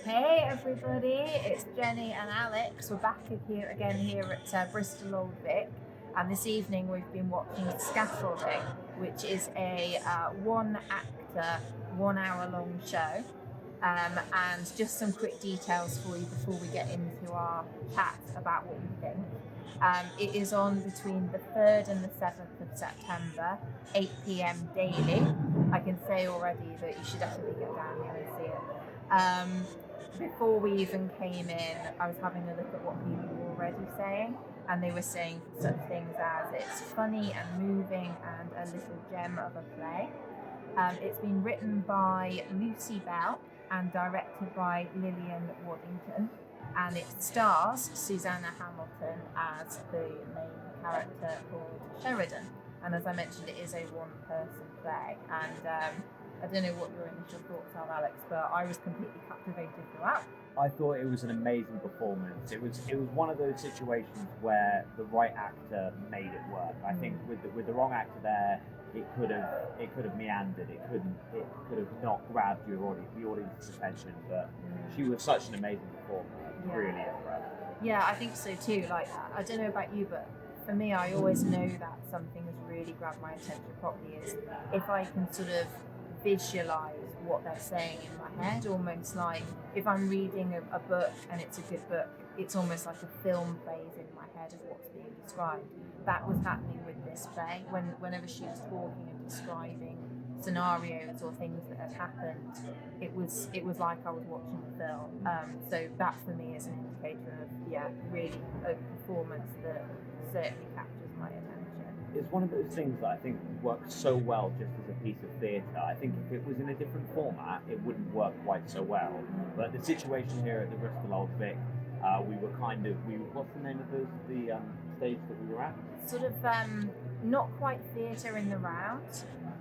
Hey everybody, it's Jenny and Alex. We're back here at Bristol Old Vic, and this evening we've been watching Scaffolding, which is a one-actor, 1 hour long show. And just some quick details for you before we get into our chat about what we think. It is on between the 3rd and the 7th of September, 8 p.m. daily. I can say already that you should definitely get down here and see it. Before we even came in, I was having a look at what people were already saying, and they were saying such things as it's funny and moving and a little gem of a play. It's been written by Lucy Bell and directed by Lillian Waddington, and it stars Suzanne Hamilton as the main character called Sheridan. And as I mentioned, it is a one-person play, and I don't know what your initial thoughts are, Alex, but I was completely captivated throughout. I thought it was an amazing performance. It was one of those situations where the right actor made it work. I think with the wrong actor there, it could have meandered. It could have not grabbed the audience's attention. But she was such an amazing performer. Really impressed. Yeah, I think so too. Like, I don't know about you, but for me, I always know that something has really grabbed my attention properly is if I can sort of visualize what they're saying in my head, almost like if I'm reading a book and it's a good book, it's almost like a film plays in my head of what's being described. That was happening with this play. Whenever she was talking and describing scenarios or things that had happened, it was like I was watching a film. So that for me is an indicator of really a performance that certainly captures my attention. It's one of those things that I think works so well just as a piece of theatre. I think if it was in a different format, it wouldn't work quite so well. But the situation here at the Bristol Old Vic, what's the name of the stage that we were at? Sort of not quite theatre in the round,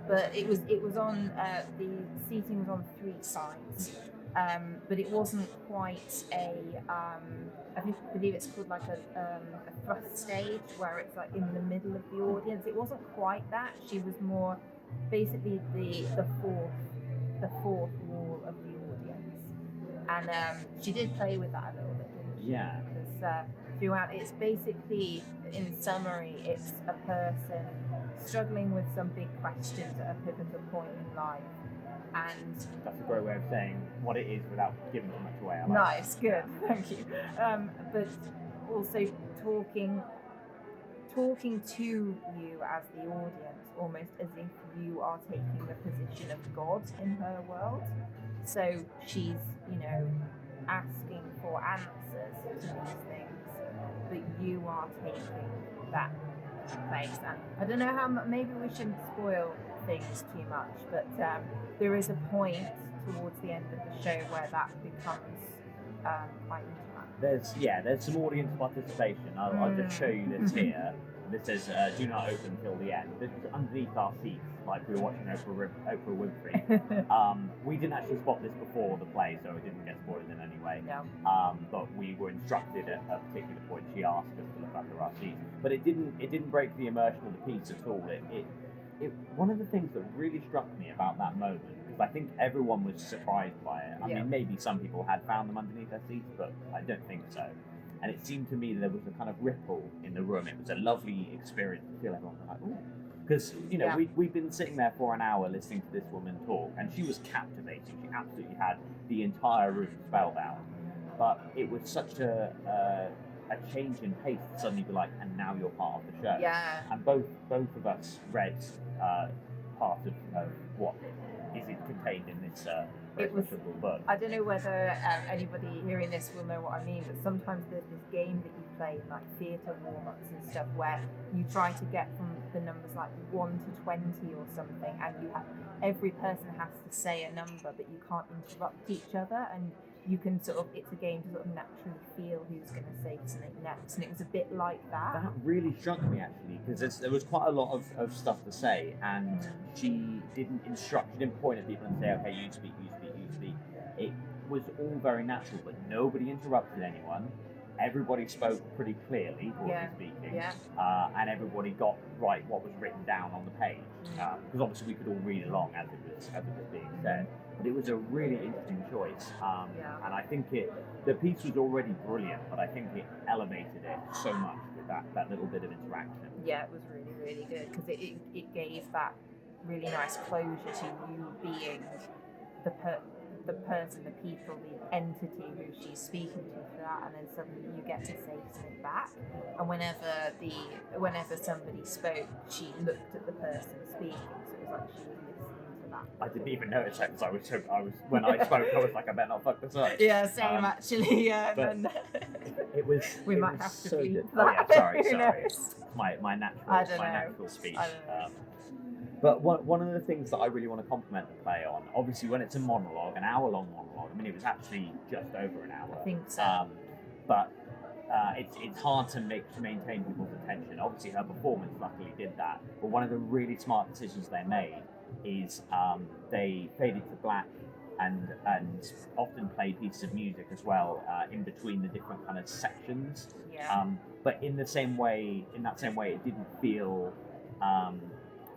but it was on the seating was on 3 sides. But it wasn't quite I believe it's called like a thrust stage where it's like in the middle of the audience. It wasn't quite that. She was more basically the fourth wall of the audience, and she did play with that a little bit, didn't she? Yeah. Because throughout, it's basically, in summary, it's a person struggling with some big questions at a pivotal point in life. And that's a great way of saying what it is without giving too much away. Nice, good, thank you. But also talking to you as the audience, almost as if you are taking the position of God in her world. So she's, asking for answers to these things, but you are taking that place. And I don't know how maybe we shouldn't spoil things too much, but there is a point towards the end of the show where that becomes quite intimate. There's some audience participation. I'll just show you this here. This says, do not open till the end. This was underneath our seats, like we were watching Oprah Winfrey. We didn't actually spot this before the play, so it didn't get spoiled in any way. No. But we were instructed at a particular point. She asked us to look under our seats. But it didn't break the immersion of the piece at all. It one of the things that really struck me about that moment, because I think everyone was surprised by it. I mean, maybe some people had found them underneath their seats, but I don't think so. And it seemed to me that there was a kind of ripple in the room. It was a lovely experience to feel everyone like, ooh. Because, we've been sitting there for an hour listening to this woman talk, and she was captivating. She absolutely had the entire room spellbound. But it was such a change in pace to suddenly be like, and now you're part of the show. Yeah. And both of us read part of what is contained in this book. I don't know whether anybody hearing this will know what I mean, but sometimes there's this game that you play in like theatre warm-ups and stuff where you try to get from the numbers like 1 to 20 or something, and every person has to say a number, but you can't interrupt each other, and you can it's a game to sort of naturally feel who's going to say something next, and it was a bit like that. That really struck me actually, because there was quite a lot of stuff to say, and she didn't point at people and say, okay, you speak. It was all very natural, but nobody interrupted anyone. everybody spoke pretty clearly, broadly speaking, and everybody got right what was written down on the page. Because obviously we could all read along as it was being said. But it was a really interesting choice, and I think the piece was already brilliant, but I think it elevated it so much with that little bit of interaction. Yeah, it was really, really good because it gave that really nice closure to you being the person, the people, the entity who she's speaking to throughout, and then suddenly you get to say something back. And whenever somebody spoke, she looked at the person speaking, so it was like she was listening to that. I didn't even notice that because I was when I spoke, I was like, I better not fuck this up. Yeah, same actually. Yeah, but and it was. We it might was have to so beep good. that. Oh yeah, sorry. Who knows? My natural natural speech. I don't know. But one of the things that I really want to compliment the play on, obviously when it's a monologue, an hour-long monologue, I mean it was actually just over an hour. I think so. But it's hard to maintain people's attention. Obviously her performance luckily did that. But one of the really smart decisions they made is they faded to black and often played pieces of music as well in between the different kind of sections. Yeah. But in that same way, it didn't feel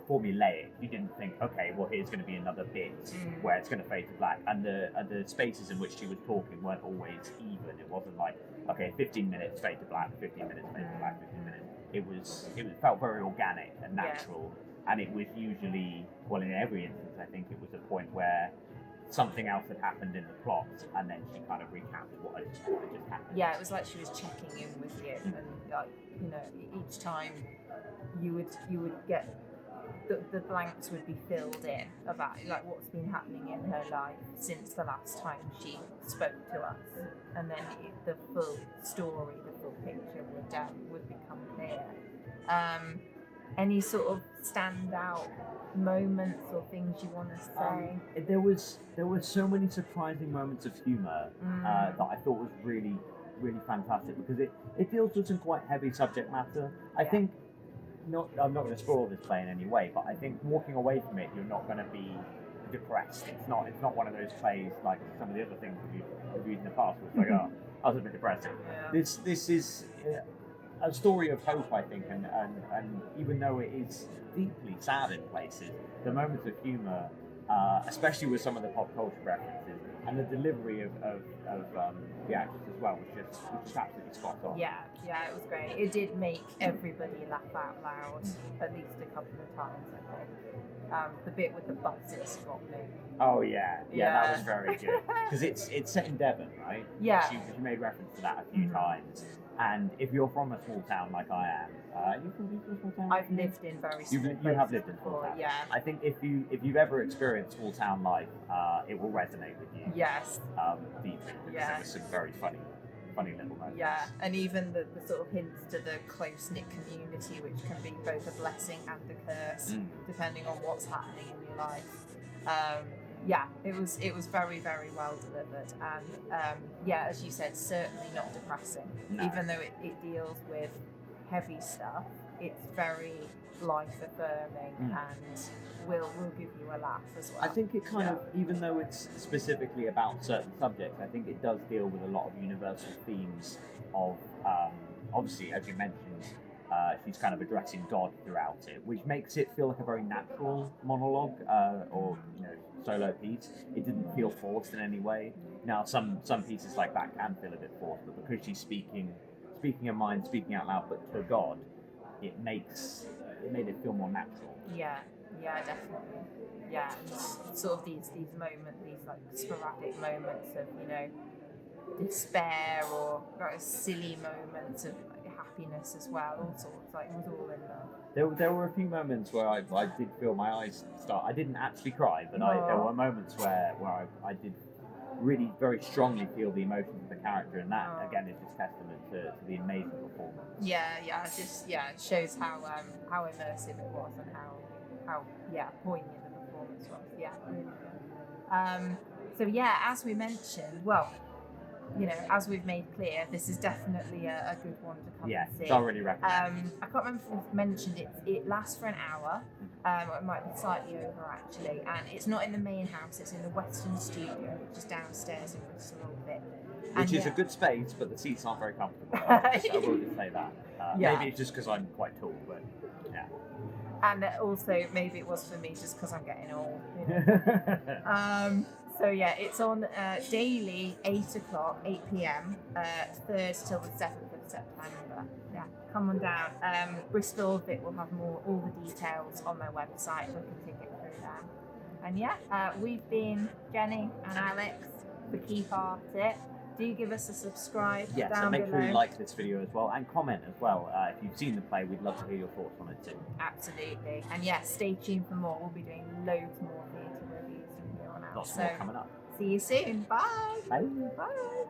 formulaic. You didn't think, okay, well here's going to be another bit where it's going to fade to black, and the spaces in which she was talking weren't always even. It wasn't like, okay, 15 minutes fade to black, 15 minutes fade to black, 15 minutes. It felt very organic and natural, and it was usually, well, in every instance, I think it was a point where something else had happened in the plot, and then she kind of recapped what had just happened. Yeah, it was like she was checking in with you, and like, you know, each time you would get the blanks would be filled in about like what's been happening in her life since the last time she spoke to us, and then the full story, the full picture would become clear. Any sort of standout moments or things you want to say? There were so many surprising moments of humour that I thought was really, really fantastic, because it deals with some quite heavy subject matter. I think I'm not going to spoil this play in any way, but I think walking away from it, you're not going to be depressed. It's not one of those plays like some of the other things we've reviewed in the past where it's like, oh, I was a bit depressing. Yeah. This is a story of hope, I think, and even though it is deeply sad in places, the moments of humour, especially with some of the pop culture references, and the delivery of the actors as well, was just absolutely spot on. Yeah, it was great. It did make everybody laugh out loud at least a couple of times, I think. The bit with the buses got me. Oh yeah, that was very good, because it's set in Devon, right? Yeah. She made reference to that a few times. And if you're from a small town like I am, you from a small town? I've lived in very small places. You have lived in small before, town. yeah. I think if you've ever experienced small town life, it will resonate with you. Yes. Deeply, because there was some very funny little moments. Yeah, and even the sort of hints to the close-knit community, which can be both a blessing and a curse, depending on what's happening in your life. Yeah, it was very, very well delivered, and yeah, as you said, certainly not depressing. No. Even though it deals with heavy stuff, it's very life-affirming and will give you a laugh as well. I think it kind of, even though it's specifically about certain subjects, I think it does deal with a lot of universal themes of, obviously, as you mentioned, she's kind of addressing God throughout it, which makes it feel like a very natural monologue or solo piece. It didn't feel forced in any way. Now, some pieces like that can feel a bit forced, but because she's speaking her mind, speaking out loud, but to God, it made it feel more natural. Yeah, definitely. Yeah, and sort of these moments, these like sporadic moments of despair or silly moments of happiness as well, all sorts. Like it was all in there. There were a few moments where I did feel my eyes start. I didn't actually cry, but there were moments where I did really very strongly feel the emotions of the character, and that again is just testament to the amazing performance. It shows how immersive it was and how poignant the performance was. Yeah, really good. So yeah, as we mentioned, as we've made clear, this is definitely a good one to come and see. Yeah, thoroughly recommend. I can't remember if we've mentioned it lasts for an hour. It might be slightly over actually, and it's not in the main house, it's in the Western Studio, which is downstairs in Bristol a little bit. Which is a good space, but the seats aren't very comfortable. I will just say that. Maybe it's just because I'm quite tall, but yeah. And also, maybe it was for me just because I'm getting old. You know? So yeah, it's on daily 8 o'clock, 8 p.m, 3rd till the 7th of September. Yeah, come on down. Bristol Vic will have all the details on their website. Look and ticket through them. And yeah, we've been Jenny and Alex, the Key Party. Do give us a subscribe yes, down and make below. sure you like this video as well, and comment as well. If you've seen the play, we'd love to hear your thoughts on it too. Absolutely. And yeah, stay tuned for more. We'll be doing loads more theatre reviews from here on out. Lots more coming up. See you soon. Bye. Bye. Bye.